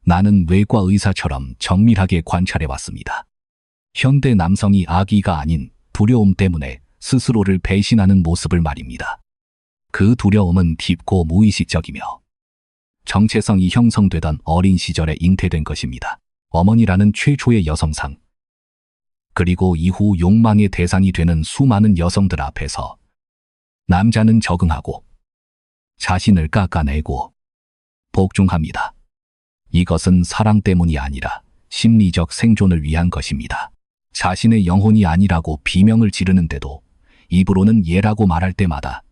나는 외과 의사처럼 정밀하게 관찰해왔습니다. 현대 남성이 악의가 아닌 두려움 때문에 스스로를 배신하는 모습을 말입니다. 그 두려움은 깊고 무의식적이며 정체성이 형성되던 어린 시절에 잉태된 것입니다. 어머니라는 최초의 여성상, 그리고 이후 욕망의 대상이 되는 수많은 여성들 앞에서 남자는 적응하고 자신을 깎아내고 복종합니다. 이것은 사랑 때문이 아니라 심리적 생존을 위한 것입니다. 자신의 영혼이 아니라고 비명을 지르는데도 입으로는 예라고 말할 때마다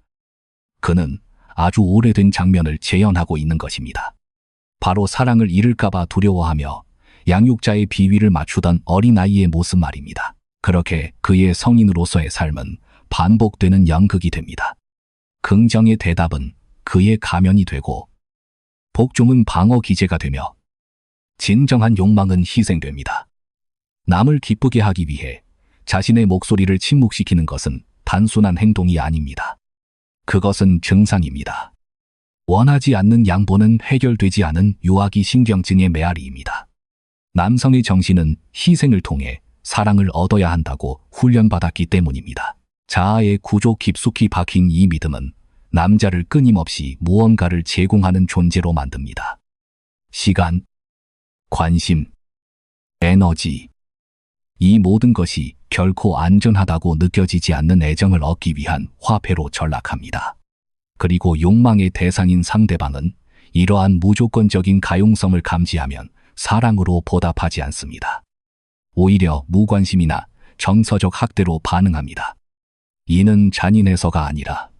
그는 아주 오래된 장면을 재현하고 있는 것입니다. 바로 사랑을 잃을까봐 두려워하며 양육자의 비위를 맞추던 어린아이의 모습 말입니다. 그렇게 그의 성인으로서의 삶은 반복되는 연극이 됩니다. 긍정의 대답은 그의 가면이 되고 복종은 방어 기제가 되며 진정한 욕망은 희생됩니다. 남을 기쁘게 하기 위해 자신의 목소리를 침묵시키는 것은 단순한 행동이 아닙니다. 그것은 증상입니다. 원하지 않는 양보는 해결되지 않은 유아기 신경증의 메아리입니다. 남성의 정신은 희생을 통해 사랑을 얻어야 한다고 훈련받았기 때문입니다. 자아의 구조 깊숙이 박힌 이 믿음은 남자를 끊임없이 무언가를 제공하는 존재로 만듭니다. 시간, 관심, 에너지, 이 모든 것이 결코 안전하다고 느껴지지 않는 애정을 얻기 위한 화폐로 전락합니다. 그리고 욕망의 대상인 상대방은 이러한 무조건적인 가용성을 감지하면 사랑으로 보답하지 않습니다. 오히려 무관심이나 정서적 학대로 반응합니다. 이는 잔인해서가 아니라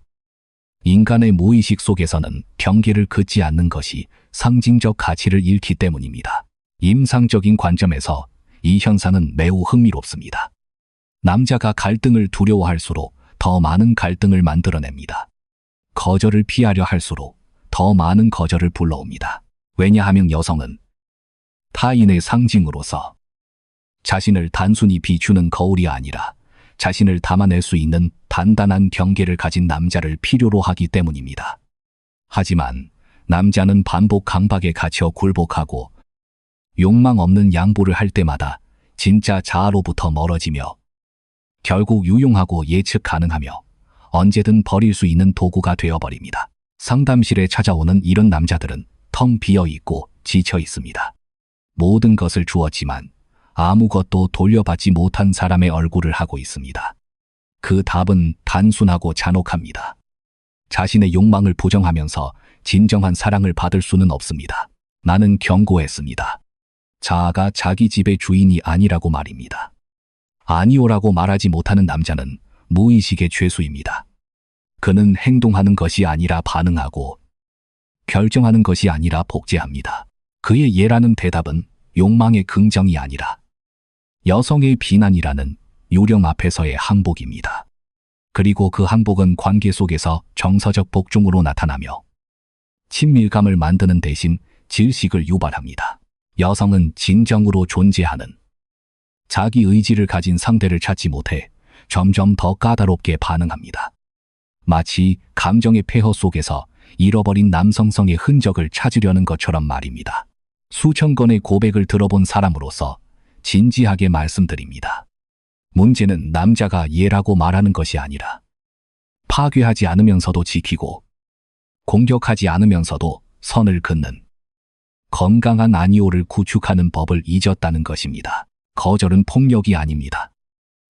인간의 무의식 속에서는 경계를 긋지 않는 것이 상징적 가치를 잃기 때문입니다. 임상적인 관점에서 이 현상은 매우 흥미롭습니다. 남자가 갈등을 두려워할수록 더 많은 갈등을 만들어냅니다. 거절을 피하려 할수록 더 많은 거절을 불러옵니다. 왜냐하면 여성은 타인의 상징으로서 자신을 단순히 비추는 거울이 아니라 자신을 담아낼 수 있는 단단한 경계를 가진 남자를 필요로 하기 때문입니다. 하지만 남자는 반복 강박에 갇혀 굴복하고 욕망 없는 양보를 할 때마다 진짜 자아로부터 멀어지며 결국 유용하고 예측 가능하며 언제든 버릴 수 있는 도구가 되어버립니다. 상담실에 찾아오는 이런 남자들은 텅 비어 있고 지쳐 있습니다. 모든 것을 주었지만 아무것도 돌려받지 못한 사람의 얼굴을 하고 있습니다. 그 답은 단순하고 잔혹합니다. 자신의 욕망을 부정하면서 진정한 사랑을 받을 수는 없습니다. 나는 경고했습니다. 자아가 자기 집의 주인이 아니라고 말입니다. 아니오라고 말하지 못하는 남자는 무의식의 죄수입니다. 그는 행동하는 것이 아니라 반응하고 결정하는 것이 아니라 복제합니다. 그의 예라는 대답은 욕망의 긍정이 아니라 여성의 비난이라는 요령 앞에서의 항복입니다. 그리고 그 항복은 관계 속에서 정서적 복종으로 나타나며 친밀감을 만드는 대신 질식을 유발합니다. 여성은 진정으로 존재하는 자기 의지를 가진 상대를 찾지 못해 점점 더 까다롭게 반응합니다. 마치 감정의 폐허 속에서 잃어버린 남성성의 흔적을 찾으려는 것처럼 말입니다. 수천 건의 고백을 들어본 사람으로서 진지하게 말씀드립니다. 문제는 남자가 예라고 말하는 것이 아니라 파괴하지 않으면서도 지키고 공격하지 않으면서도 선을 긋는 건강한 아니오를 구축하는 법을 잊었다는 것입니다. 거절은 폭력이 아닙니다.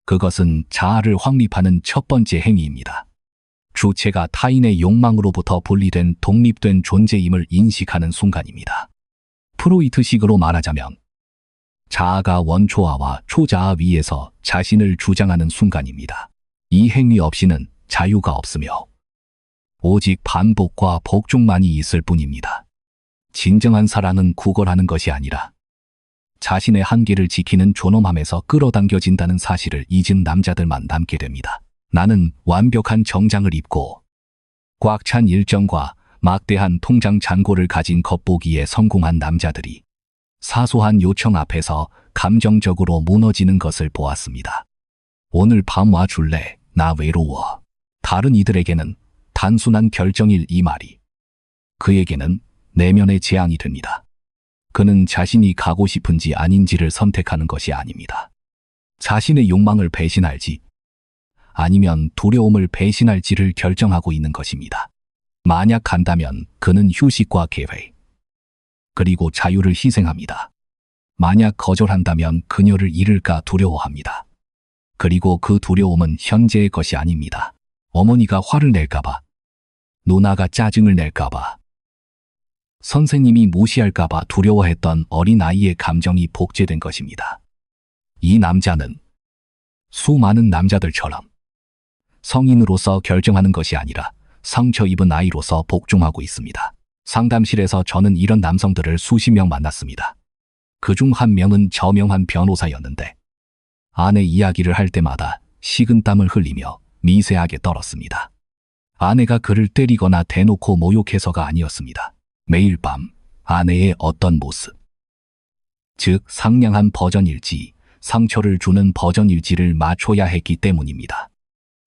그것은 자아를 확립하는 첫 번째 행위입니다. 주체가 타인의 욕망으로부터 분리된 독립된 존재임을 인식하는 순간입니다. 프로이트식으로 말하자면 자아가 원초아와 초자아 위에서 자신을 주장하는 순간입니다. 이 행위 없이는 자유가 없으며 오직 반복과 복종만이 있을 뿐입니다. 진정한 사랑은 구걸하는 것이 아니라 자신의 한계를 지키는 존엄함에서 끌어당겨진다는 사실을 잊은 남자들만 남게 됩니다. 나는 완벽한 정장을 입고 꽉 찬 일정과 막대한 통장 잔고를 가진 겉보기에 성공한 남자들이 사소한 요청 앞에서 감정적으로 무너지는 것을 보았습니다. 오늘 밤 와줄래? 나 외로워. 다른 이들에게는 단순한 결정일 이 말이 그에게는 내면의 재앙이 됩니다. 그는 자신이 가고 싶은지 아닌지를 선택하는 것이 아닙니다. 자신의 욕망을 배신할지 아니면 두려움을 배신할지를 결정하고 있는 것입니다. 만약 간다면 그는 휴식과 계획, 그리고 자유를 희생합니다. 만약 거절한다면 그녀를 잃을까 두려워합니다. 그리고 그 두려움은 현재의 것이 아닙니다. 어머니가 화를 낼까봐, 누나가 짜증을 낼까봐, 선생님이 무시할까봐 두려워했던 어린아이의 감정이 복제된 것입니다. 이 남자는 수많은 남자들처럼 성인으로서 결정하는 것이 아니라 상처 입은 아이로서 복종하고 있습니다. 상담실에서 저는 이런 남성들을 수십 명 만났습니다. 그중 한 명은 저명한 변호사였는데 아내 이야기를 할 때마다 식은땀을 흘리며 미세하게 떨었습니다. 아내가 그를 때리거나 대놓고 모욕해서가 아니었습니다. 매일 밤 아내의 어떤 모습, 즉 상냥한 버전일지 상처를 주는 버전일지를 맞춰야 했기 때문입니다.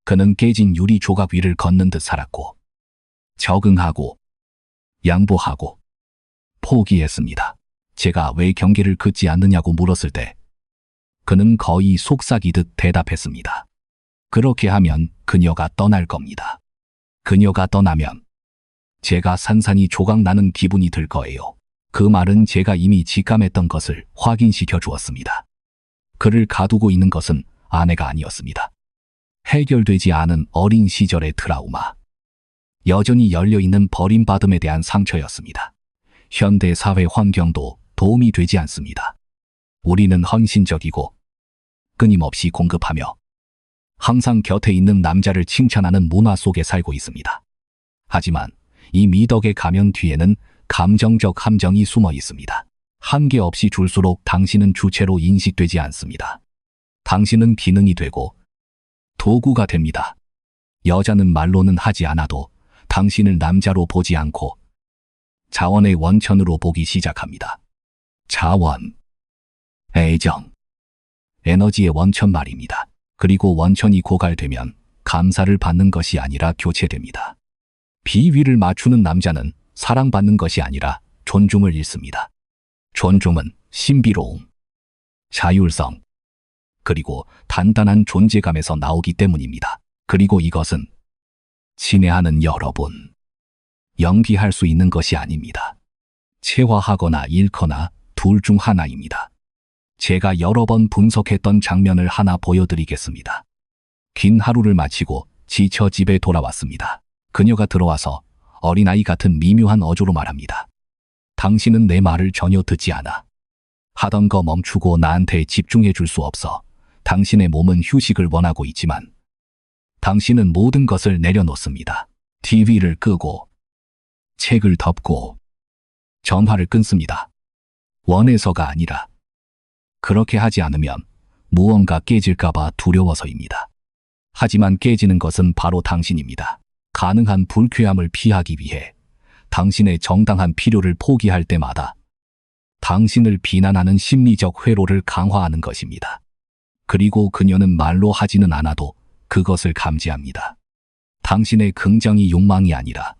그는 깨진 유리 조각 위를 걷는 듯 살았고 적응하고 양보하고 포기했습니다. 제가 왜 경계를 긋지 않느냐고 물었을 때 그는 거의 속삭이듯 대답했습니다. 그렇게 하면 그녀가 떠날 겁니다. 그녀가 떠나면 제가 산산이 조각나는 기분이 들 거예요. 그 말은 제가 이미 직감했던 것을 확인시켜 주었습니다. 그를 가두고 있는 것은 아내가 아니었습니다. 해결되지 않은 어린 시절의 트라우마, 여전히 열려있는 버림받음에 대한 상처였습니다. 현대 사회 환경도 도움이 되지 않습니다. 우리는 헌신적이고 끊임없이 공급하며 항상 곁에 있는 남자를 칭찬하는 문화 속에 살고 있습니다. 하지만 이 미덕의 가면 뒤에는 감정적 함정이 숨어 있습니다. 한계 없이 줄수록 당신은 주체로 인식되지 않습니다. 당신은 기능이 되고 도구가 됩니다. 여자는 말로는 하지 않아도 당신을 남자로 보지 않고 자원의 원천으로 보기 시작합니다. 자원, 애정, 에너지의 원천 말입니다. 그리고 원천이 고갈되면 감사를 받는 것이 아니라 교체됩니다. 비위를 맞추는 남자는 사랑받는 것이 아니라 존중을 잃습니다. 존중은 신비로움, 자율성, 그리고 단단한 존재감에서 나오기 때문입니다. 그리고 이것은 친애하는 여러분, 연기할 수 있는 것이 아닙니다. 체화하거나 잃거나 둘 중 하나입니다. 제가 여러 번 분석했던 장면을 하나 보여드리겠습니다. 긴 하루를 마치고 지쳐 집에 돌아왔습니다. 그녀가 들어와서 어린아이 같은 미묘한 어조로 말합니다. 당신은 내 말을 전혀 듣지 않아. 하던 거 멈추고 나한테 집중해 줄 수 없어. 당신의 몸은 휴식을 원하고 있지만 당신은 모든 것을 내려놓습니다. TV를 끄고 책을 덮고 전화를 끊습니다. 원해서가 아니라 그렇게 하지 않으면 무언가 깨질까봐 두려워서입니다. 하지만 깨지는 것은 바로 당신입니다. 가능한 불쾌함을 피하기 위해 당신의 정당한 필요를 포기할 때마다 당신을 비난하는 심리적 회로를 강화하는 것입니다. 그리고 그녀는 말로 하지는 않아도 그것을 감지합니다. 당신의 긍정이 욕망이 아니라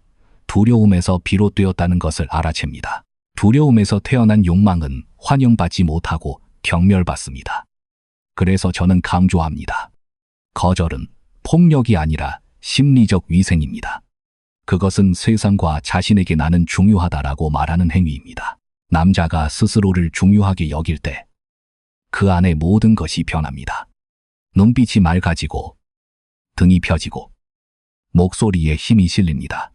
두려움에서 비롯되었다는 것을 알아챕니다. 두려움에서 태어난 욕망은 환영받지 못하고 경멸받습니다. 그래서 저는 강조합니다. 거절은 폭력이 아니라 심리적 위생입니다. 그것은 세상과 자신에게 나는 중요하다라고 말하는 행위입니다. 남자가 스스로를 중요하게 여길 때 그 안에 모든 것이 변합니다. 눈빛이 맑아지고 등이 펴지고 목소리에 힘이 실립니다.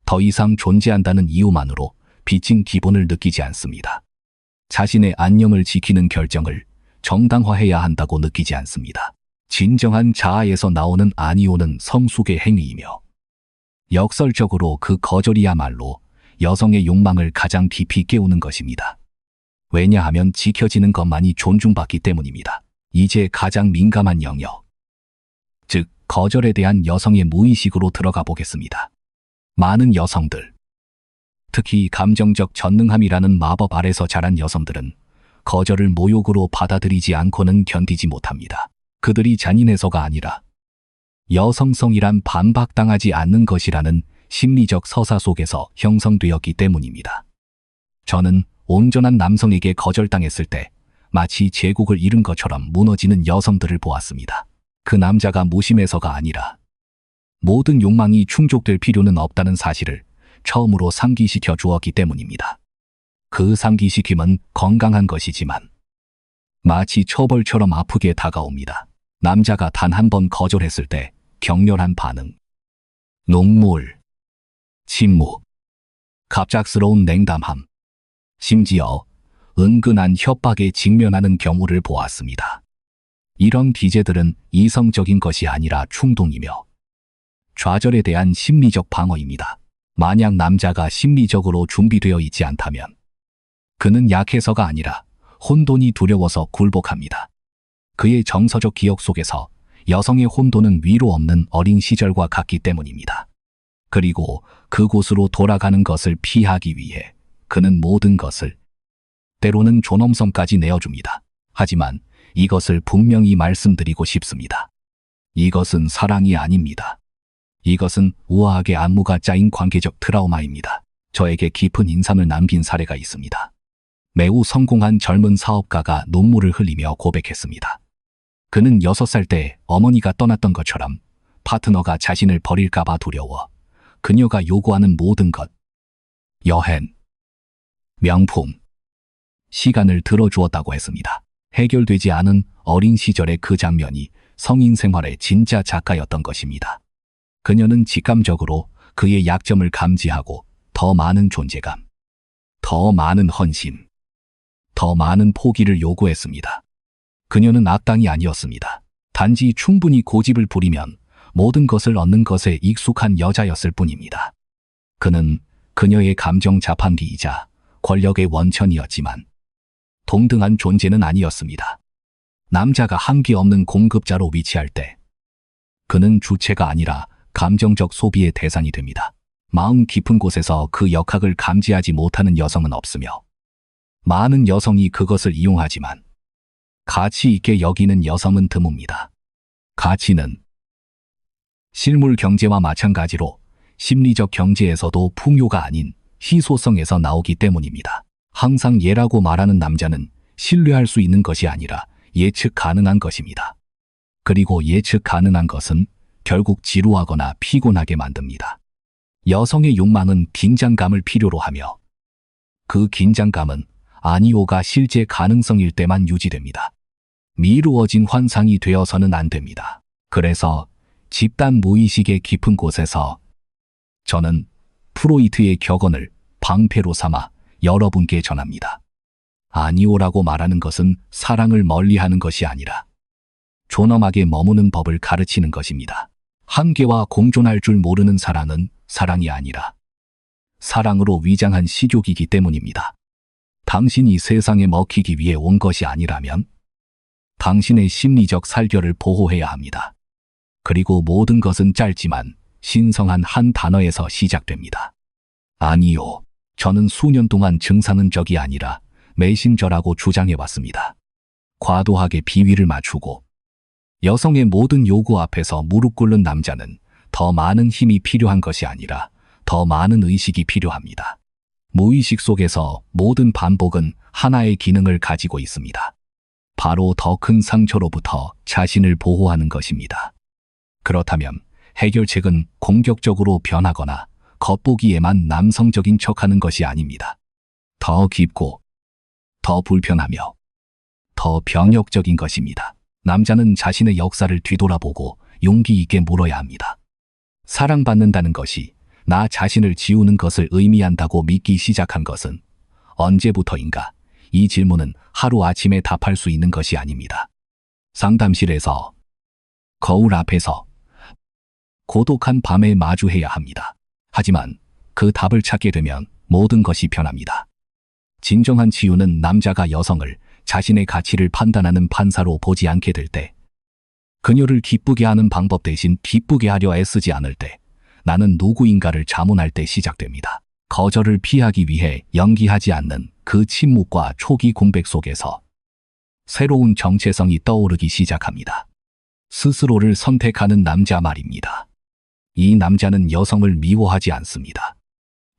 더 이상 존재한다는 이유만으로 빚진 기분을 느끼지 않습니다. 자신의 안녕을 지키는 결정을 정당화해야 한다고 느끼지 않습니다. 진정한 자아에서 나오는 아니오는 성숙의 행위이며 역설적으로 그 거절이야말로 여성의 욕망을 가장 깊이 깨우는 것입니다. 왜냐하면 지켜지는 것만이 존중받기 때문입니다. 이제 가장 민감한 영역, 즉 거절에 대한 여성의 무의식으로 들어가 보겠습니다. 많은 여성들, 특히 감정적 전능함이라는 마법 아래서 자란 여성들은 거절을 모욕으로 받아들이지 않고는 견디지 못합니다. 그들이 잔인해서가 아니라 여성성이란 반박당하지 않는 것이라는 심리적 서사 속에서 형성되었기 때문입니다. 저는 온전한 남성에게 거절당했을 때 마치 제국을 잃은 것처럼 무너지는 여성들을 보았습니다. 그 남자가 무심해서가 아니라 모든 욕망이 충족될 필요는 없다는 사실을 처음으로 상기시켜 주었기 때문입니다. 그 상기시킴은 건강한 것이지만 마치 처벌처럼 아프게 다가옵니다. 남자가 단 한 번 거절했을 때 격렬한 반응, 눈물, 침묵, 갑작스러운 냉담함, 심지어 은근한 협박에 직면하는 경우를 보았습니다. 이런 기제들은 이성적인 것이 아니라 충동이며 좌절에 대한 심리적 방어입니다. 만약 남자가 심리적으로 준비되어 있지 않다면 그는 약해서가 아니라 혼돈이 두려워서 굴복합니다. 그의 정서적 기억 속에서 여성의 혼돈은 위로 없는 어린 시절과 같기 때문입니다. 그리고 그곳으로 돌아가는 것을 피하기 위해 그는 모든 것을, 때로는 존엄성까지 내어줍니다. 하지만 이것을 분명히 말씀드리고 싶습니다. 이것은 사랑이 아닙니다. 이것은 우아하게 안무가 짜인 관계적 트라우마입니다. 저에게 깊은 인상을 남긴 사례가 있습니다. 매우 성공한 젊은 사업가가 눈물을 흘리며 고백했습니다. 그는 6살 때 어머니가 떠났던 것처럼 파트너가 자신을 버릴까봐 두려워 그녀가 요구하는 모든 것, 여행, 명품, 시간을 들어주었다고 했습니다. 해결되지 않은 어린 시절의 그 장면이 성인 생활의 진짜 작가였던 것입니다. 그녀는 직감적으로 그의 약점을 감지하고 더 많은 존재감, 더 많은 헌신, 더 많은 포기를 요구했습니다. 그녀는 악당이 아니었습니다. 단지 충분히 고집을 부리면 모든 것을 얻는 것에 익숙한 여자였을 뿐입니다. 그는 그녀의 감정 자판기이자 권력의 원천이었지만 동등한 존재는 아니었습니다. 남자가 한계 없는 공급자로 위치할 때 그는 주체가 아니라 감정적 소비의 대상이 됩니다. 마음 깊은 곳에서 그 역학을 감지하지 못하는 여성은 없으며 많은 여성이 그것을 이용하지만 가치 있게 여기는 여성은 드뭅니다. 가치는 실물 경제와 마찬가지로 심리적 경제에서도 풍요가 아닌 희소성에서 나오기 때문입니다. 항상 예라고 말하는 남자는 신뢰할 수 있는 것이 아니라 예측 가능한 것입니다. 그리고 예측 가능한 것은 결국 지루하거나 피곤하게 만듭니다. 여성의 욕망은 긴장감을 필요로 하며 그 긴장감은 아니오가 실제 가능성일 때만 유지됩니다. 미루어진 환상이 되어서는 안 됩니다. 그래서 집단 무의식의 깊은 곳에서 저는 프로이트의 격언을 방패로 삼아 여러분께 전합니다. 아니오라고 말하는 것은 사랑을 멀리하는 것이 아니라 존엄하게 머무는 법을 가르치는 것입니다. 한계와 공존할 줄 모르는 사랑은 사랑이 아니라 사랑으로 위장한 식욕이기 때문입니다. 당신이 세상에 먹히기 위해 온 것이 아니라면 당신의 심리적 살결을 보호해야 합니다. 그리고 모든 것은 짧지만 신성한 한 단어에서 시작됩니다. 아니요. 저는 수년 동안 증상은 적이 아니라 메신저라고 주장해왔습니다. 과도하게 비위를 맞추고 여성의 모든 요구 앞에서 무릎 꿇는 남자는 더 많은 힘이 필요한 것이 아니라 더 많은 의식이 필요합니다. 무의식 속에서 모든 반복은 하나의 기능을 가지고 있습니다. 바로 더 큰 상처로부터 자신을 보호하는 것입니다. 그렇다면 해결책은 공격적으로 변하거나 겉보기에만 남성적인 척하는 것이 아닙니다. 더 깊고 더 불편하며 더 병역적인 것입니다. 남자는 자신의 역사를 뒤돌아보고 용기 있게 물어야 합니다. 사랑받는다는 것이 나 자신을 지우는 것을 의미한다고 믿기 시작한 것은 언제부터인가? 이 질문은 하루아침에 답할 수 있는 것이 아닙니다. 상담실에서, 거울 앞에서, 고독한 밤에 마주해야 합니다. 하지만 그 답을 찾게 되면 모든 것이 변합니다. 진정한 치유는 남자가 여성을 자신의 가치를 판단하는 판사로 보지 않게 될 때, 그녀를 기쁘게 하는 방법 대신 기쁘게 하려 애쓰지 않을 때, 나는 누구인가를 자문할 때 시작됩니다. 거절을 피하기 위해 연기하지 않는 그 침묵과 초기 공백 속에서 새로운 정체성이 떠오르기 시작합니다. 스스로를 선택하는 남자 말입니다. 이 남자는 여성을 미워하지 않습니다.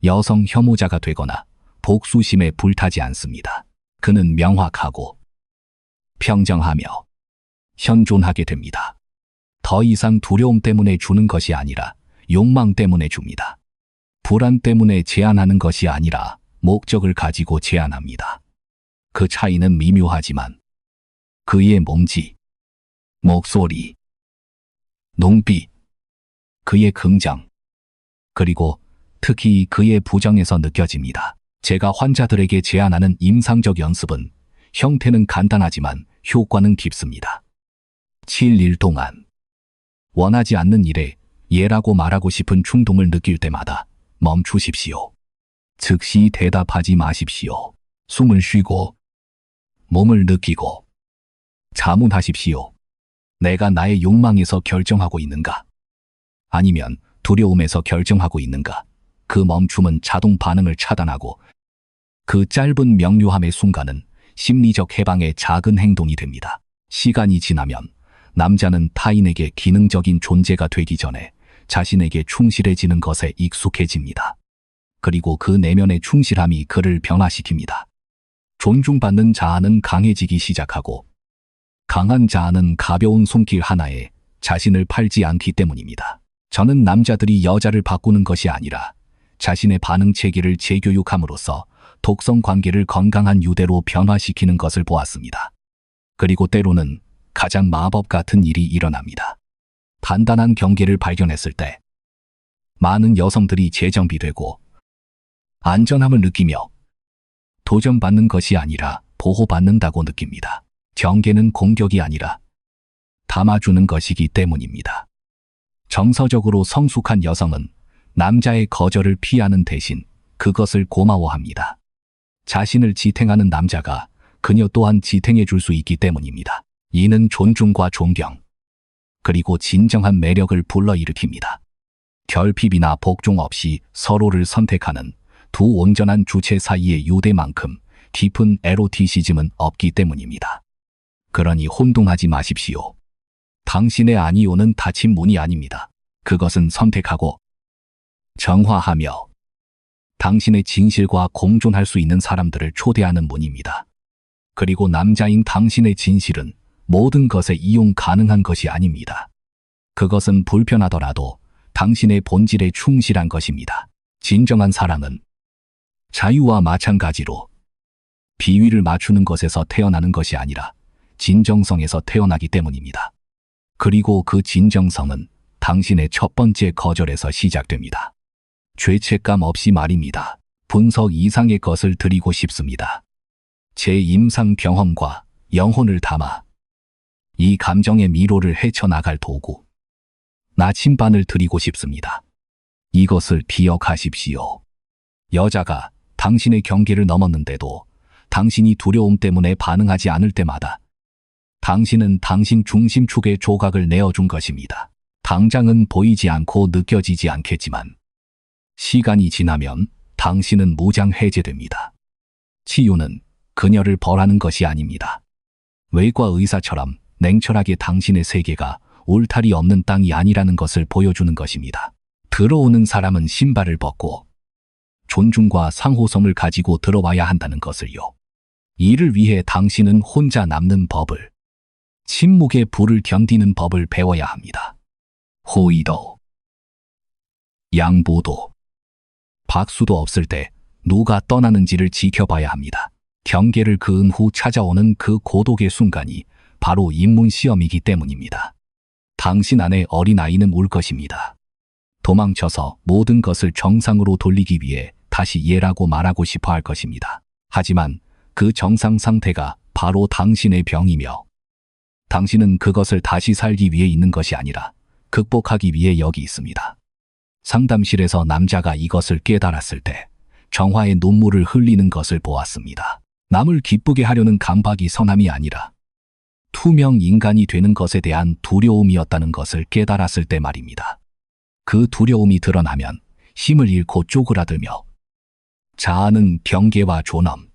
여성 혐오자가 되거나 복수심에 불타지 않습니다. 그는 명확하고 평정하며 현존하게 됩니다. 더 이상 두려움 때문에 주는 것이 아니라 욕망 때문에 줍니다. 불안 때문에 제한하는 것이 아니라 목적을 가지고 제한합니다. 그 차이는 미묘하지만 그의 몸짓, 목소리, 눈빛, 그의 긍정, 그리고 특히 그의 부정에서 느껴집니다. 제가 환자들에게 제안하는 임상적 연습은 형태는 간단하지만 효과는 깊습니다. 7일 동안 원하지 않는 일에 예라고 말하고 싶은 충동을 느낄 때마다 멈추십시오. 즉시 대답하지 마십시오. 숨을 쉬고 몸을 느끼고 자문하십시오. 내가 나의 욕망에서 결정하고 있는가? 아니면 두려움에서 결정하고 있는가? 그 멈춤은 자동 반응을 차단하고 그 짧은 명료함의 순간은 심리적 해방의 작은 행동이 됩니다. 시간이 지나면 남자는 타인에게 기능적인 존재가 되기 전에 자신에게 충실해지는 것에 익숙해집니다. 그리고 그 내면의 충실함이 그를 변화시킵니다. 존중받는 자아는 강해지기 시작하고 강한 자아는 가벼운 손길 하나에 자신을 팔지 않기 때문입니다. 저는 남자들이 여자를 바꾸는 것이 아니라 자신의 반응 체계를 재교육함으로써 독성 관계를 건강한 유대로 변화시키는 것을 보았습니다. 그리고 때로는 가장 마법 같은 일이 일어납니다. 단단한 경계를 발견했을 때 많은 여성들이 재정비되고 안전함을 느끼며 도전받는 것이 아니라 보호받는다고 느낍니다. 경계는 공격이 아니라 담아주는 것이기 때문입니다. 정서적으로 성숙한 여성은 남자의 거절을 피하는 대신 그것을 고마워합니다. 자신을 지탱하는 남자가 그녀 또한 지탱해 줄 수 있기 때문입니다. 이는 존중과 존경, 그리고 진정한 매력을 불러일으킵니다. 결핍이나 복종 없이 서로를 선택하는 두 온전한 주체 사이의 유대만큼 깊은 에로티시즘은 없기 때문입니다. 그러니 혼동하지 마십시오. 당신의 아니오는 닫힌 문이 아닙니다. 그것은 선택하고 정화하며 당신의 진실과 공존할 수 있는 사람들을 초대하는 문입니다. 그리고 남자인 당신의 진실은 모든 것에 이용 가능한 것이 아닙니다. 그것은 불편하더라도 당신의 본질에 충실한 것입니다. 진정한 사랑은 자유와 마찬가지로 비위를 맞추는 것에서 태어나는 것이 아니라 진정성에서 태어나기 때문입니다. 그리고 그 진정성은 당신의 첫 번째 거절에서 시작됩니다. 죄책감 없이 말입니다. 분석 이상의 것을 드리고 싶습니다. 제 임상 경험과 영혼을 담아 이 감정의 미로를 헤쳐나갈 도구, 나침반을 드리고 싶습니다. 이것을 기억하십시오. 여자가 당신의 경계를 넘었는데도 당신이 두려움 때문에 반응하지 않을 때마다 당신은 당신 중심축의 조각을 내어준 것입니다. 당장은 보이지 않고 느껴지지 않겠지만 시간이 지나면 당신은 무장 해제됩니다. 치유는 그녀를 벌하는 것이 아닙니다. 외과 의사처럼 냉철하게 당신의 세계가 울타리 없는 땅이 아니라는 것을 보여주는 것입니다. 들어오는 사람은 신발을 벗고 존중과 상호성을 가지고 들어와야 한다는 것을요. 이를 위해 당신은 혼자 남는 법을, 침묵의 불을 견디는 법을 배워야 합니다. 호의도, 양보도, 박수도 없을 때 누가 떠나는지를 지켜봐야 합니다. 경계를 그은 후 찾아오는 그 고독의 순간이 바로 입문시험이기 때문입니다. 당신 안에 어린아이는 울 것입니다. 도망쳐서 모든 것을 정상으로 돌리기 위해 다시 예라고 말하고 싶어 할 것입니다. 하지만 그 정상 상태가 바로 당신의 병이며 당신은 그것을 다시 살기 위해 있는 것이 아니라 극복하기 위해 여기 있습니다. 상담실에서 남자가 이것을 깨달았을 때 정화의 눈물을 흘리는 것을 보았습니다. 남을 기쁘게 하려는 강박이 선함이 아니라 투명 인간이 되는 것에 대한 두려움이었다는 것을 깨달았을 때 말입니다. 그 두려움이 드러나면 힘을 잃고 쪼그라들며 자아는 경계와 존엄,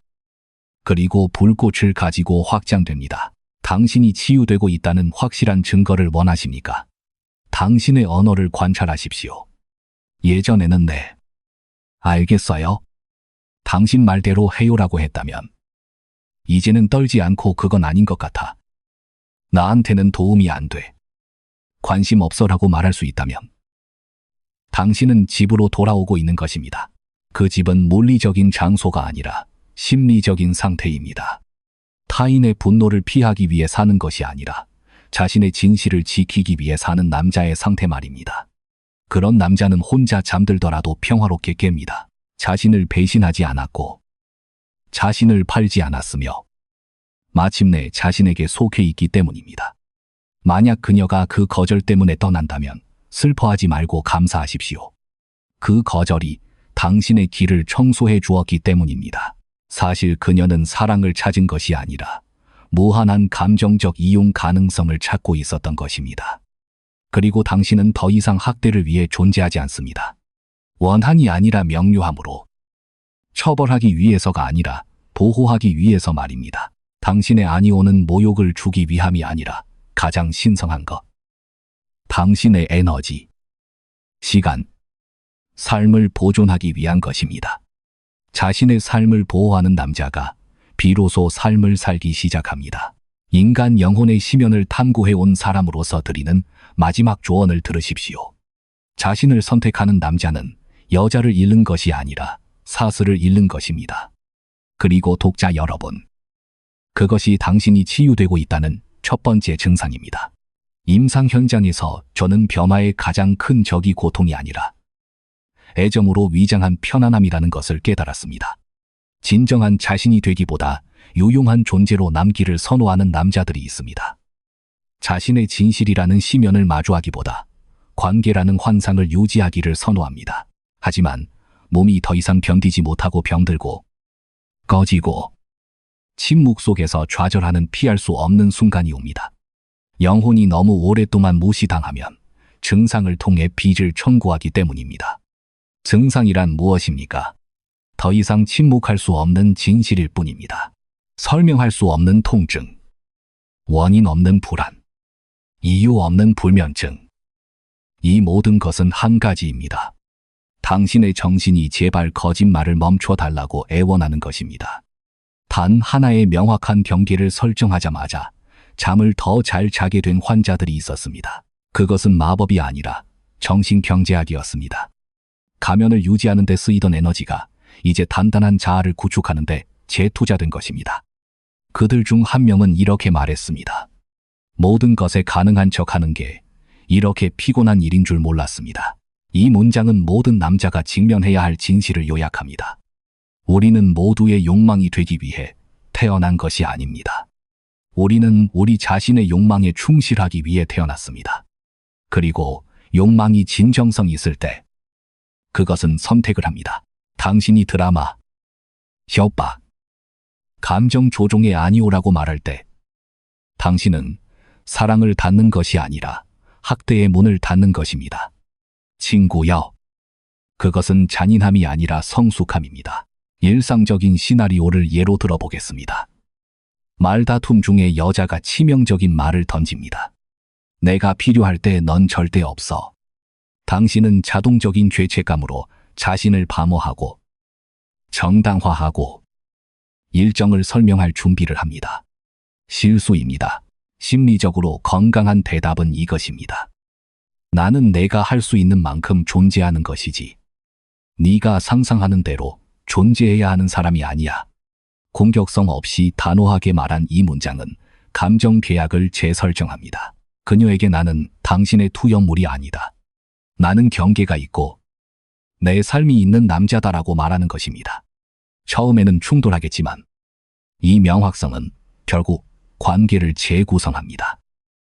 그리고 불꽃을 가지고 확장됩니다. 당신이 치유되고 있다는 확실한 증거를 원하십니까? 당신의 언어를 관찰하십시오. 예전에는 네, 알겠어요. 당신 말대로 해요라고 했다면 이제는 떨지 않고 그건 아닌 것 같아. 나한테는 도움이 안 돼. 관심 없어라고 말할 수 있다면 당신은 집으로 돌아오고 있는 것입니다. 그 집은 물리적인 장소가 아니라 심리적인 상태입니다. 타인의 분노를 피하기 위해 사는 것이 아니라 자신의 진실을 지키기 위해 사는 남자의 상태 말입니다. 그런 남자는 혼자 잠들더라도 평화롭게 깹니다. 자신을 배신하지 않았고 자신을 팔지 않았으며 마침내 자신에게 속해 있기 때문입니다. 만약 그녀가 그 거절 때문에 떠난다면 슬퍼하지 말고 감사하십시오. 그 거절이 당신의 길을 청소해 주었기 때문입니다. 사실 그녀는 사랑을 찾은 것이 아니라 무한한 감정적 이용 가능성을 찾고 있었던 것입니다. 그리고 당신은 더 이상 학대를 위해 존재하지 않습니다. 원한이 아니라 명료함으로, 처벌하기 위해서가 아니라 보호하기 위해서 말입니다. 당신의 아니오는 모욕을 주기 위함이 아니라 가장 신성한 것, 당신의 에너지, 시간, 삶을 보존하기 위한 것입니다. 자신의 삶을 보호하는 남자가 비로소 삶을 살기 시작합니다. 인간 영혼의 심연을 탐구해온 사람으로서 드리는 마지막 조언을 들으십시오. 자신을 선택하는 남자는 여자를 잃는 것이 아니라 사슬을 잃는 것입니다. 그리고 독자 여러분, 그것이 당신이 치유되고 있다는 첫 번째 증상입니다. 임상 현장에서 저는 변화의 가장 큰 적이 고통이 아니라 애정으로 위장한 편안함이라는 것을 깨달았습니다. 진정한 자신이 되기보다 유용한 존재로 남기를 선호하는 남자들이 있습니다. 자신의 진실이라는 심연을 마주하기보다 관계라는 환상을 유지하기를 선호합니다. 하지만 몸이 더 이상 견디지 못하고 병들고 꺼지고 침묵 속에서 좌절하는 피할 수 없는 순간이 옵니다. 영혼이 너무 오랫동안 무시당하면 증상을 통해 빚을 청구하기 때문입니다. 증상이란 무엇입니까? 더 이상 침묵할 수 없는 진실일 뿐입니다. 설명할 수 없는 통증, 원인 없는 불안, 이유 없는 불면증. 이 모든 것은 한 가지입니다. 당신의 정신이 제발 거짓말을 멈춰달라고 애원하는 것입니다. 단 하나의 명확한 경계를 설정하자마자 잠을 더 잘 자게 된 환자들이 있었습니다. 그것은 마법이 아니라 정신경제학이었습니다. 가면을 유지하는 데 쓰이던 에너지가 이제 단단한 자아를 구축하는 데 재투자된 것입니다. 그들 중 한 명은 이렇게 말했습니다. 모든 것에 가능한 척하는 게 이렇게 피곤한 일인 줄 몰랐습니다. 이 문장은 모든 남자가 직면해야 할 진실을 요약합니다. 우리는 모두의 욕망이 되기 위해 태어난 것이 아닙니다. 우리는 우리 자신의 욕망에 충실하기 위해 태어났습니다. 그리고 욕망이 진정성 있을 때 그것은 선택을 합니다. 당신이 드라마, 협박, 감정 조종의 아니오라고 말할 때 당신은 사랑을 닫는 것이 아니라 학대의 문을 닫는 것입니다. 친구여, 그것은 잔인함이 아니라 성숙함입니다. 일상적인 시나리오를 예로 들어보겠습니다. 말다툼 중에 여자가 치명적인 말을 던집니다. 내가 필요할 때 넌 절대 없어. 당신은 자동적인 죄책감으로 자신을 방어하고 정당화하고 일정을 설명할 준비를 합니다. 실수입니다. 심리적으로 건강한 대답은 이것입니다. 나는 내가 할 수 있는 만큼 존재하는 것이지. 네가 상상하는 대로 존재해야 하는 사람이 아니야. 공격성 없이 단호하게 말한 이 문장은 감정 계약을 재설정합니다. 그녀에게 나는 당신의 투영물이 아니다. 나는 경계가 있고 내 삶이 있는 남자다라고 말하는 것입니다. 처음에는 충돌하겠지만 이 명확성은 결국 관계를 재구성합니다.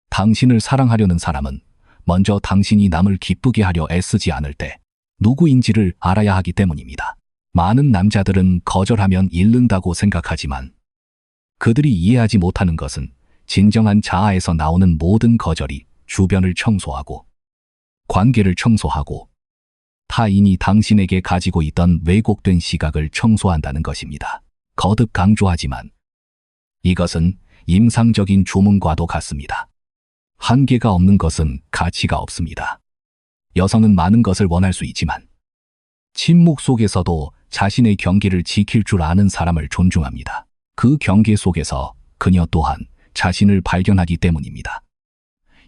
당신을 사랑하려는 사람은 먼저 당신이 남을 기쁘게 하려 애쓰지 않을 때 누구인지를 알아야 하기 때문입니다. 많은 남자들은 거절하면 잃는다고 생각하지만 그들이 이해하지 못하는 것은 진정한 자아에서 나오는 모든 거절이 주변을 청소하고 관계를 청소하고 타인이 당신에게 가지고 있던 왜곡된 시각을 청소한다는 것입니다. 거듭 강조하지만 이것은 임상적인 주문과도 같습니다. 한계가 없는 것은 가치가 없습니다. 여성은 많은 것을 원할 수 있지만 침묵 속에서도 자신의 경계를 지킬 줄 아는 사람을 존중합니다. 그 경계 속에서 그녀 또한 자신을 발견하기 때문입니다.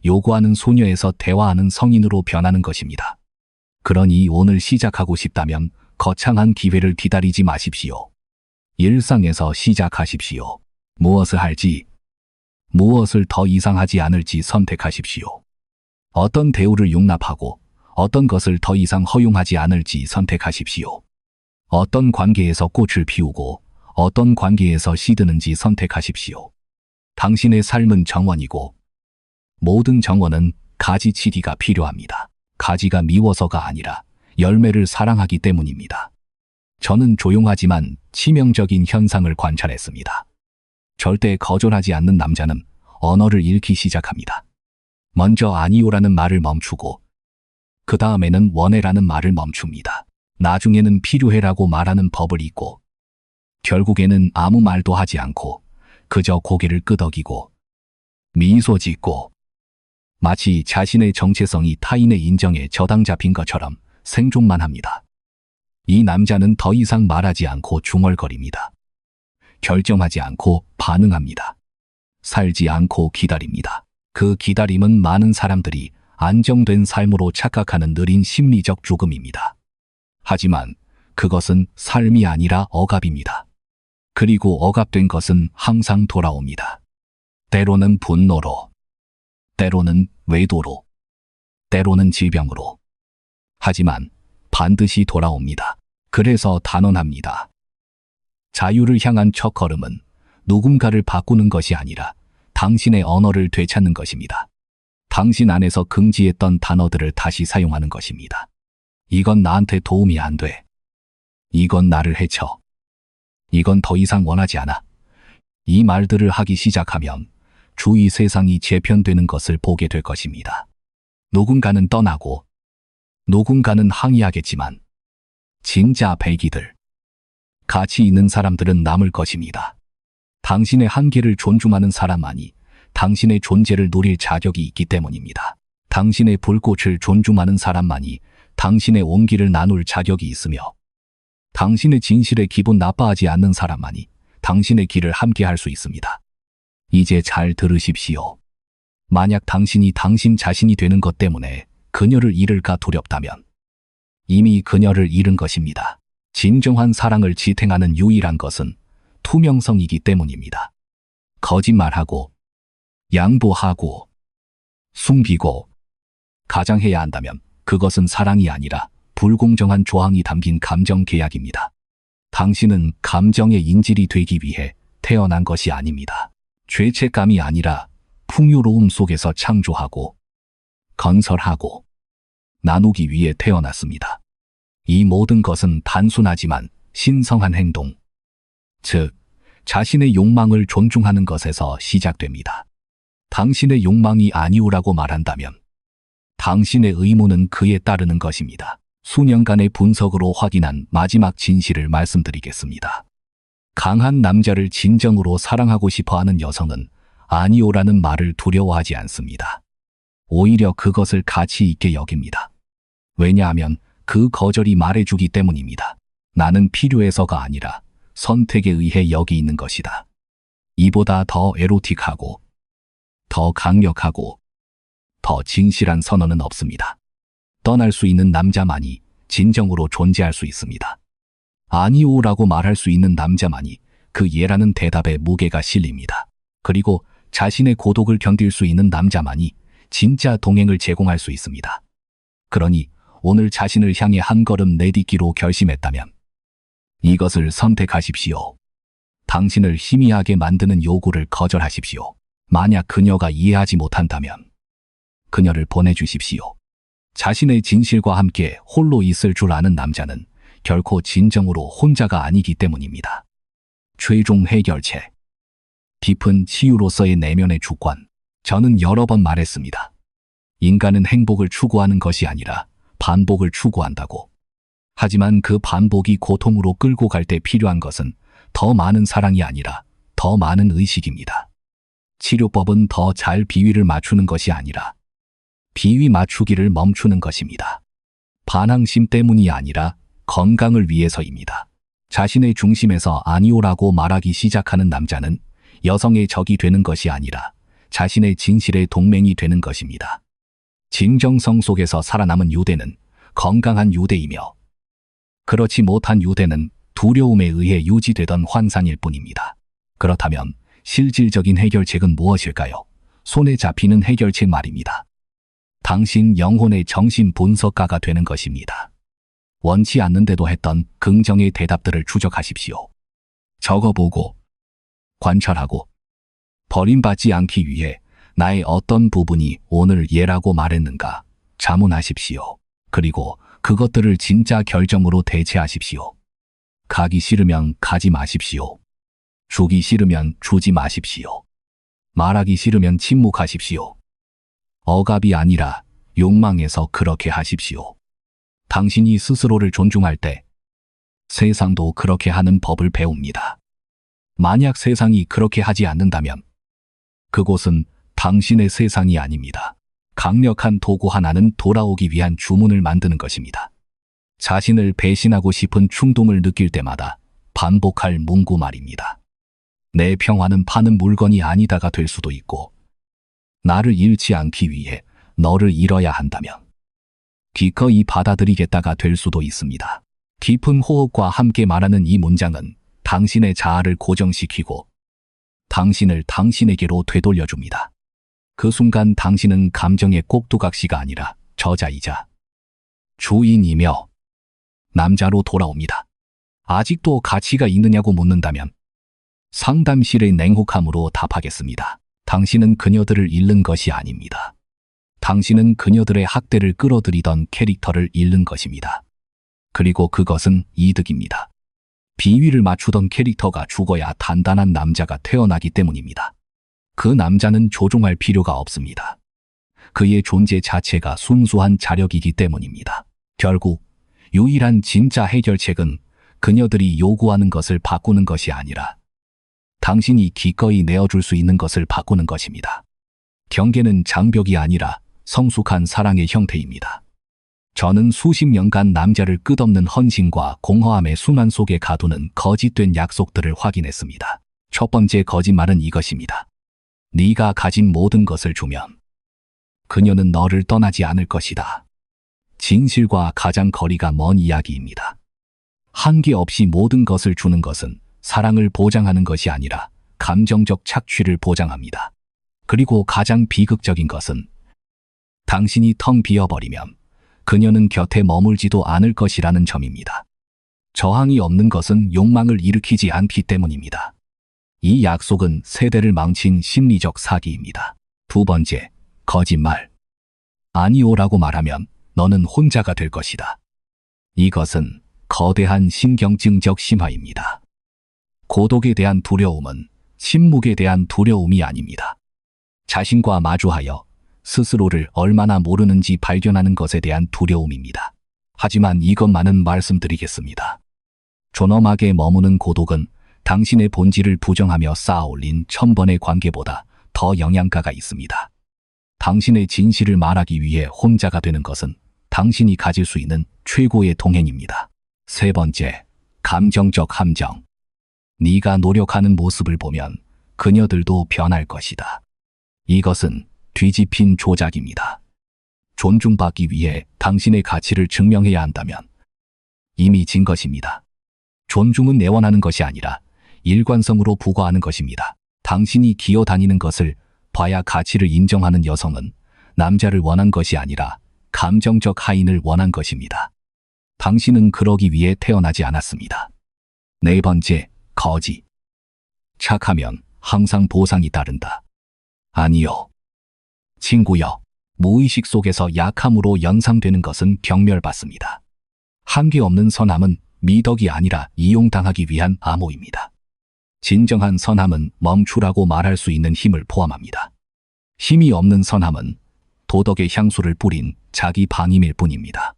요구하는 소녀에서 대화하는 성인으로 변하는 것입니다. 그러니 오늘 시작하고 싶다면 거창한 기회를 기다리지 마십시오. 일상에서 시작하십시오. 무엇을 할지, 무엇을 더 이상 하지 않을지 선택하십시오. 어떤 대우를 용납하고 어떤 것을 더 이상 허용하지 않을지 선택하십시오. 어떤 관계에서 꽃을 피우고 어떤 관계에서 시드는지 선택하십시오. 당신의 삶은 정원이고 모든 정원은 가지치기가 필요합니다. 가지가 미워서가 아니라 열매를 사랑하기 때문입니다. 저는 조용하지만 치명적인 현상을 관찰했습니다. 절대 거절하지 않는 남자는 언어를 잃기 시작합니다. 먼저 아니요라는 말을 멈추고 그 다음에는 원해라는 말을 멈춥니다. 나중에는 필요해라고 말하는 법을 잊고 결국에는 아무 말도 하지 않고 그저 고개를 끄덕이고 미소 짓고 마치 자신의 정체성이 타인의 인정에 저당 잡힌 것처럼 생존만 합니다. 이 남자는 더 이상 말하지 않고 중얼거립니다. 결정하지 않고 반응합니다. 살지 않고 기다립니다. 그 기다림은 많은 사람들이 안정된 삶으로 착각하는 느린 심리적 죽음입니다. 하지만 그것은 삶이 아니라 억압입니다. 그리고 억압된 것은 항상 돌아옵니다. 때로는 분노로, 때로는 외도로, 때로는 질병으로. 하지만 반드시 돌아옵니다. 그래서 단언합니다. 자유를 향한 첫걸음은 누군가를 바꾸는 것이 아니라 당신의 언어를 되찾는 것입니다. 당신 안에서 금지했던 단어들을 다시 사용하는 것입니다. 이건 나한테 도움이 안 돼. 이건 나를 해쳐. 이건 더 이상 원하지 않아. 이 말들을 하기 시작하면 주위 세상이 재편되는 것을 보게 될 것입니다. 누군가는 떠나고 누군가는 항의하겠지만 진짜 백이들, 가치 있는 사람들은 남을 것입니다. 당신의 한계를 존중하는 사람만이 당신의 존재를 누릴 자격이 있기 때문입니다. 당신의 불꽃을 존중하는 사람만이 당신의 온기를 나눌 자격이 있으며 당신의 진실에 기분 나빠하지 않는 사람만이 당신의 길을 함께 할 수 있습니다. 이제 잘 들으십시오. 만약 당신이 당신 자신이 되는 것 때문에 그녀를 잃을까 두렵다면 이미 그녀를 잃은 것입니다. 진정한 사랑을 지탱하는 유일한 것은 투명성이기 때문입니다. 거짓말하고 양보하고 숨기고 가장해야 한다면 그것은 사랑이 아니라 불공정한 조항이 담긴 감정 계약입니다. 당신은 감정의 인질이 되기 위해 태어난 것이 아닙니다. 죄책감이 아니라 풍요로움 속에서 창조하고 건설하고 나누기 위해 태어났습니다. 이 모든 것은 단순하지만 신성한 행동, 즉 자신의 욕망을 존중하는 것에서 시작됩니다. 당신의 욕망이 아니오라고 말한다면 당신의 의무는 그에 따르는 것입니다. 수년간의 분석으로 확인한 마지막 진실을 말씀드리겠습니다. 강한 남자를 진정으로 사랑하고 싶어하는 여성은 아니오라는 말을 두려워하지 않습니다. 오히려 그것을 가치 있게 여깁니다. 왜냐하면 그 거절이 말해주기 때문입니다. 나는 필요해서가 아니라 선택에 의해 여기 있는 것이다. 이보다 더 에로틱하고 더 강력하고 더 진실한 선언은 없습니다. 떠날 수 있는 남자만이 진정으로 존재할 수 있습니다. 아니오라고 말할 수 있는 남자만이 그 예라는 대답에 무게가 실립니다. 그리고 자신의 고독을 견딜 수 있는 남자만이 진짜 동행을 제공할 수 있습니다. 그러니 오늘 자신을 향해 한 걸음 내딛기로 결심했다면 이것을 선택하십시오. 당신을 희미하게 만드는 요구를 거절하십시오. 만약 그녀가 이해하지 못한다면 그녀를 보내주십시오. 자신의 진실과 함께 홀로 있을 줄 아는 남자는 결코 진정으로 혼자가 아니기 때문입니다. 최종 해결책. 깊은 치유로서의 내면의 주권. 저는 여러 번 말했습니다. 인간은 행복을 추구하는 것이 아니라 반복을 추구한다고. 하지만 그 반복이 고통으로 끌고 갈 때 필요한 것은 더 많은 사랑이 아니라 더 많은 의식입니다. 치료법은 더 잘 비위를 맞추는 것이 아니라 비위 맞추기를 멈추는 것입니다. 반항심 때문이 아니라 건강을 위해서입니다. 자신의 중심에서 아니오라고 말하기 시작하는 남자는 여성의 적이 되는 것이 아니라 자신의 진실의 동맹이 되는 것입니다. 진정성 속에서 살아남은 유대는 건강한 유대이며, 그렇지 못한 유대는 두려움에 의해 유지되던 환상일 뿐입니다. 그렇다면 실질적인 해결책은 무엇일까요? 손에 잡히는 해결책 말입니다. 당신 영혼의 정신 분석가가 되는 것입니다. 원치 않는데도 했던 긍정의 대답들을 추적하십시오. 적어보고 관찰하고 버림받지 않기 위해 나의 어떤 부분이 오늘 예라고 말했는가 자문하십시오. 그리고 그것들을 진짜 결정으로 대체하십시오. 가기 싫으면 가지 마십시오. 주기 싫으면 주지 마십시오. 말하기 싫으면 침묵하십시오. 억압이 아니라 욕망에서 그렇게 하십시오. 당신이 스스로를 존중할 때 세상도 그렇게 하는 법을 배웁니다. 만약 세상이 그렇게 하지 않는다면 그곳은 당신의 세상이 아닙니다. 강력한 도구 하나는 돌아오기 위한 주문을 만드는 것입니다. 자신을 배신하고 싶은 충동을 느낄 때마다 반복할 문구 말입니다. 내 평화는 파는 물건이 아니다가 될 수도 있고, 나를 잃지 않기 위해 너를 잃어야 한다면 기꺼이 받아들이겠다가 될 수도 있습니다. 깊은 호흡과 함께 말하는 이 문장은 당신의 자아를 고정시키고 당신을 당신에게로 되돌려줍니다. 그 순간 당신은 감정의 꼭두각시가 아니라 저자이자 주인이며 남자로 돌아옵니다. 아직도 가치가 있느냐고 묻는다면 상담실의 냉혹함으로 답하겠습니다. 당신은 그녀들을 잃는 것이 아닙니다. 당신은 그녀들의 학대를 끌어들이던 캐릭터를 잃는 것입니다. 그리고 그것은 이득입니다. 비위를 맞추던 캐릭터가 죽어야 단단한 남자가 태어나기 때문입니다. 그 남자는 조종할 필요가 없습니다. 그의 존재 자체가 순수한 자력이기 때문입니다. 결국 유일한 진짜 해결책은 그녀들이 요구하는 것을 바꾸는 것이 아니라 당신이 기꺼이 내어줄 수 있는 것을 바꾸는 것입니다. 경계는 장벽이 아니라 성숙한 사랑의 형태입니다. 저는 수십 년간 남자를 끝없는 헌신과 공허함의 순환 속에 가두는 거짓된 약속들을 확인했습니다. 첫 번째 거짓말은 이것입니다. 네가 가진 모든 것을 주면 그녀는 너를 떠나지 않을 것이다. 진실과 가장 거리가 먼 이야기입니다. 한계 없이 모든 것을 주는 것은 사랑을 보장하는 것이 아니라 감정적 착취를 보장합니다. 그리고 가장 비극적인 것은 당신이 텅 비어버리면 그녀는 곁에 머물지도 않을 것이라는 점입니다. 저항이 없는 것은 욕망을 일으키지 않기 때문입니다. 이 약속은 세대를 망친 심리적 사기입니다. 두 번째, 거짓말. 아니오라고 말하면 너는 혼자가 될 것이다. 이것은 거대한 신경증적 심화입니다. 고독에 대한 두려움은 침묵에 대한 두려움이 아닙니다. 자신과 마주하여 스스로를 얼마나 모르는지 발견하는 것에 대한 두려움입니다. 하지만 이것만은 말씀드리겠습니다. 존엄하게 머무는 고독은 당신의 본질을 부정하며 쌓아올린 1000번의 관계보다 더 영양가가 있습니다. 당신의 진실을 말하기 위해 혼자가 되는 것은 당신이 가질 수 있는 최고의 동행입니다. 세 번째, 감정적 함정. 네가 노력하는 모습을 보면 그녀들도 변할 것이다. 이것은 뒤집힌 조작입니다. 존중받기 위해 당신의 가치를 증명해야 한다면 이미 진 것입니다. 존중은 내원하는 것이 아니라 일관성으로 부과하는 것입니다. 당신이 기어다니는 것을 봐야 가치를 인정하는 여성은 남자를 원한 것이 아니라 감정적 하인을 원한 것입니다. 당신은 그러기 위해 태어나지 않았습니다. 네 번째, 거짓. 착하면 항상 보상이 따른다. 아니요. 친구여, 무의식 속에서 약함으로 연상되는 것은 경멸받습니다. 한계 없는 선함은 미덕이 아니라 이용당하기 위한 암호입니다. 진정한 선함은 멈추라고 말할 수 있는 힘을 포함합니다. 힘이 없는 선함은 도덕의 향수를 뿌린 자기 방임일 뿐입니다.